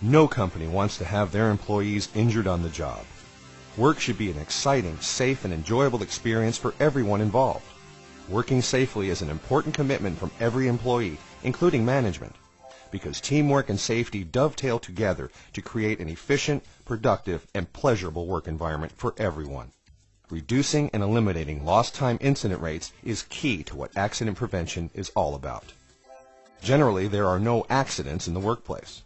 No company wants to have their employees injured on the job. Work should be an exciting, safe, and enjoyable experience for everyone involved. Working safely is an important commitment from every employee, including management, because teamwork and safety dovetail together to create an efficient, productive, and pleasurable work environment for everyone. Reducing and eliminating lost time incident rates is key to what accident prevention is all about. Generally, there are no accidents in the workplace.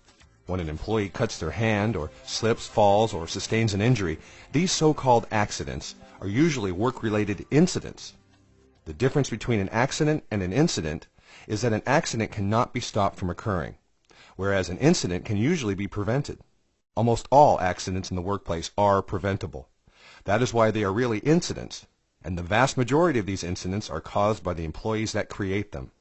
When an employee cuts their hand or slips, falls, or sustains an injury, these so-called accidents are usually work-related incidents. The difference between an accident and an incident is that an accident cannot be stopped from occurring, whereas an incident can usually be prevented. Almost all accidents in the workplace are preventable. That is why they are really incidents, and the vast majority of these incidents are caused by the employees that create them.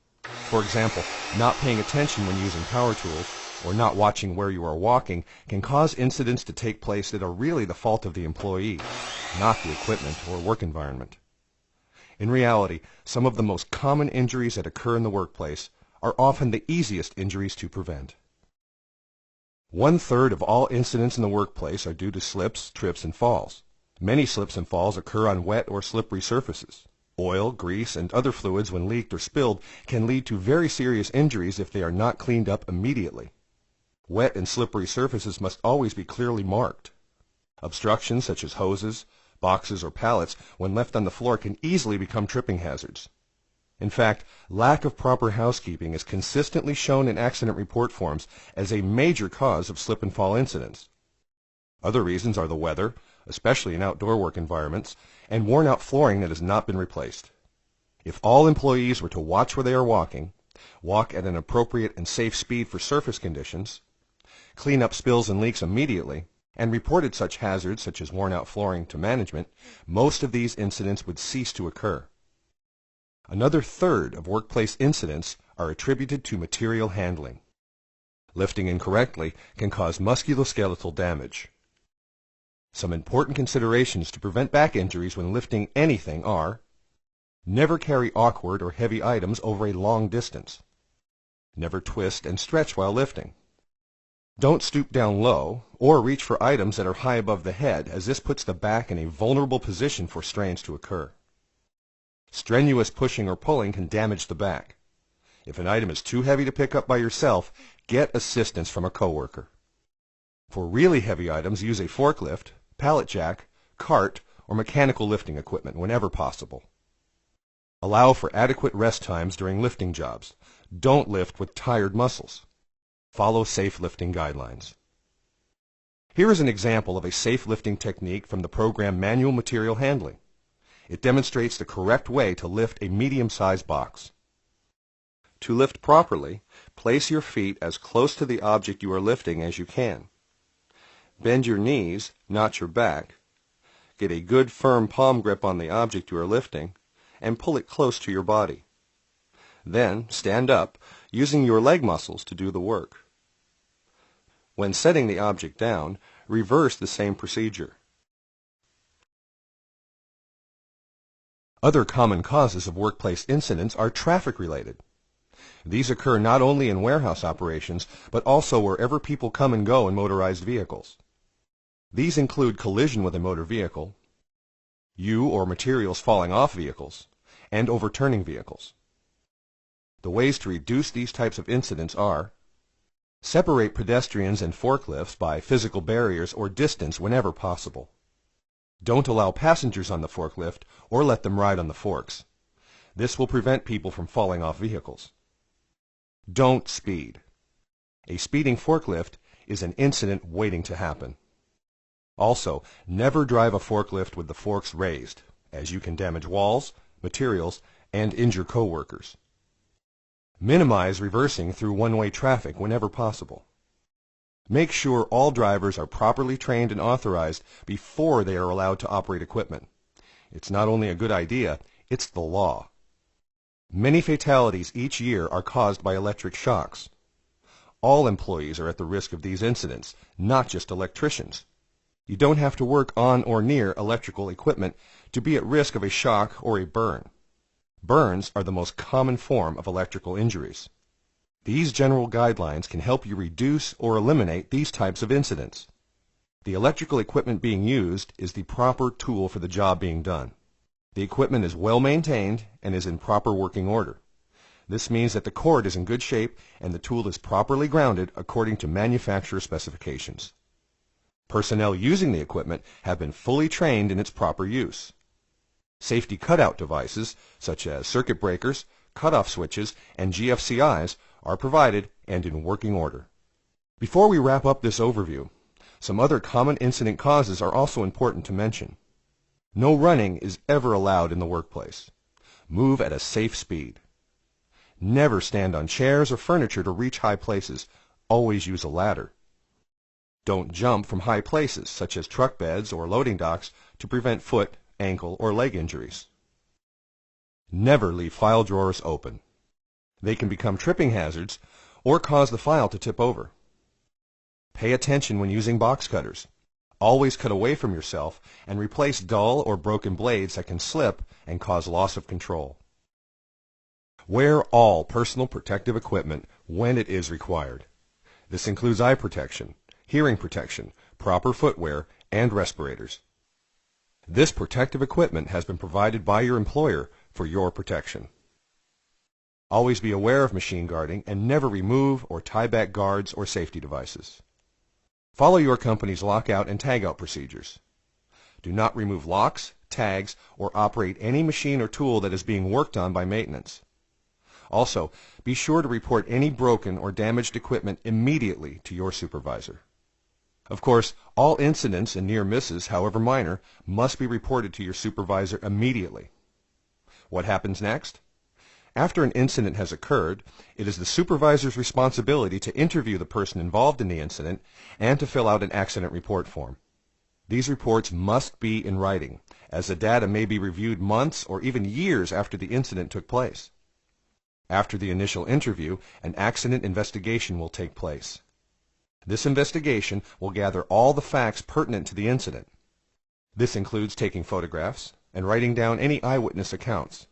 For example, not paying attention when using power tools or not watching where you are walking can cause incidents to take place that are really the fault of the employee, not the equipment or work environment. In reality, some of the most common injuries that occur in the workplace are often the easiest injuries to prevent. 1/3 of all incidents in the workplace are due to slips, trips, and falls. Many slips and falls occur on wet or slippery surfaces. Oil, grease, and other fluids, when leaked or spilled, can lead to very serious injuries if they are not cleaned up immediately. Wet and slippery surfaces must always be clearly marked. Obstructions such as hoses, boxes, or pallets, when left on the floor, can easily become tripping hazards. In fact, lack of proper housekeeping is consistently shown in accident report forms as a major cause of slip and fall incidents. Other reasons are the weather, especially in outdoor work environments, and worn-out flooring that has not been replaced. If all employees were to watch where they are walking, walk at an appropriate and safe speed for surface conditions, clean up spills and leaks immediately, and reported such hazards such as worn-out flooring to management, most of these incidents would cease to occur. Another 1/3 of workplace incidents are attributed to material handling. Lifting incorrectly can cause musculoskeletal damage. Some important considerations to prevent back injuries when lifting anything are: never carry awkward or heavy items over a long distance. Never twist and stretch while lifting. Don't stoop down low or reach for items that are high above the head, as this puts the back in a vulnerable position for strains to occur. Strenuous pushing or pulling can damage the back. If an item is too heavy to pick up by yourself, get assistance from a coworker. For really heavy items, use a forklift, pallet jack, cart, or mechanical lifting equipment whenever possible. Allow for adequate rest times during lifting jobs. Don't lift with tired muscles. Follow safe lifting guidelines. Here is an example of a safe lifting technique from the program Manual Material Handling. It demonstrates the correct way to lift a medium-sized box. To lift properly, place your feet as close to the object you are lifting as you can. Bend your knees, not your back. Get a good firm palm grip on the object you are lifting, and pull it close to your body. Then stand up, using your leg muscles to do the work. When setting the object down, reverse the same procedure. Other common causes of workplace incidents are traffic-related. These occur not only in warehouse operations, but also wherever people come and go in motorized vehicles. These include collision with a motor vehicle, you or materials falling off vehicles, and overturning vehicles. The ways to reduce these types of incidents are: separate pedestrians and forklifts by physical barriers or distance whenever possible. Don't allow passengers on the forklift or let them ride on the forks. This will prevent people from falling off vehicles. Don't speed. A speeding forklift is an incident waiting to happen. Also, never drive a forklift with the forks raised, as you can damage walls, materials, and injure coworkers. Minimize reversing through one-way traffic whenever possible. Make sure all drivers are properly trained and authorized before they are allowed to operate equipment. It's not only a good idea, it's the law. Many fatalities each year are caused by electric shocks. All employees are at the risk of these incidents, not just electricians. You don't have to work on or near electrical equipment to be at risk of a shock or a burn. Burns are the most common form of electrical injuries. These general guidelines can help you reduce or eliminate these types of incidents. The electrical equipment being used is the proper tool for the job being done. The equipment is well maintained and is in proper working order. This means that the cord is in good shape and the tool is properly grounded according to manufacturer specifications. Personnel using the equipment have been fully trained in its proper use. Safety cutout devices, such as circuit breakers, cutoff switches, and GFCIs, are provided and in working order. Before we wrap up this overview, some other common incident causes are also important to mention. No running is ever allowed in the workplace. Move at a safe speed. Never stand on chairs or furniture to reach high places. Always use a ladder. Don't jump from high places, such as truck beds or loading docks, to prevent foot, ankle, or leg injuries. Never leave file drawers open. They can become tripping hazards or cause the file to tip over. Pay attention when using box cutters. Always cut away from yourself and replace dull or broken blades that can slip and cause loss of control. Wear all personal protective equipment when it is required. This includes eye protection, hearing protection, proper footwear, and respirators. This protective equipment has been provided by your employer for your protection. Always be aware of machine guarding and never remove or tie back guards or safety devices. Follow your company's lockout and tagout procedures. Do not remove locks, tags, or operate any machine or tool that is being worked on by maintenance. Also, be sure to report any broken or damaged equipment immediately to your supervisor. Of course, all incidents and near misses, however minor, must be reported to your supervisor immediately. What happens next? After an incident has occurred, it is the supervisor's responsibility to interview the person involved in the incident and to fill out an accident report form. These reports must be in writing, as the data may be reviewed months or even years after the incident took place. After the initial interview, an accident investigation will take place. This investigation will gather all the facts pertinent to the incident. This includes taking photographs and writing down any eyewitness accounts.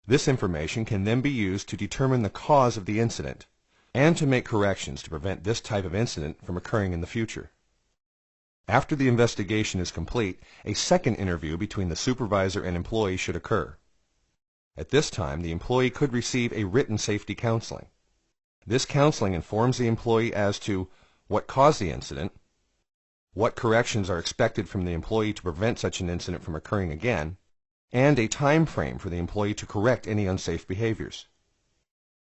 This information can then be used to determine the cause of the incident and to make corrections to prevent this type of incident from occurring in the future. After the investigation is complete, a second interview between the supervisor and employee should occur. At this time, the employee could receive a written safety counseling. This counseling informs the employee as to what caused the incident, what corrections are expected from the employee to prevent such an incident from occurring again, and a time frame for the employee to correct any unsafe behaviors.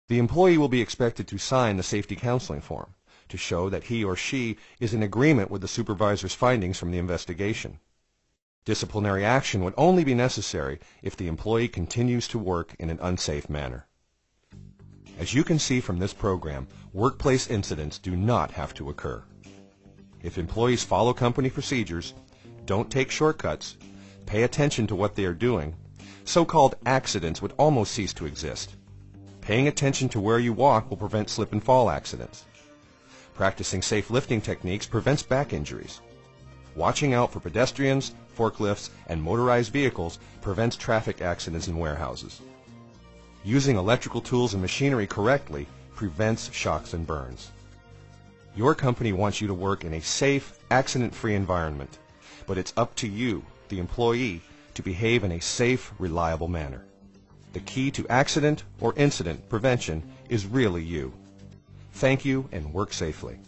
The employee will be expected to sign the safety counseling form to show that he or she is in agreement with the supervisor's findings from the investigation. Disciplinary action would only be necessary if the employee continues to work in an unsafe manner. As you can see from this program, workplace incidents do not have to occur. If employees follow company procedures, don't take shortcuts, pay attention to what they are doing, so-called accidents would almost cease to exist. Paying attention to where you walk will prevent slip and fall accidents. Practicing safe lifting techniques prevents back injuries. Watching out for pedestrians, forklifts, and motorized vehicles prevents traffic accidents in warehouses. Using electrical tools and machinery correctly prevents shocks and burns. Your company wants you to work in a safe, accident-free environment, but it's up to you, the employee, to behave in a safe, reliable manner. The key to accident or incident prevention is really you. Thank you and work safely.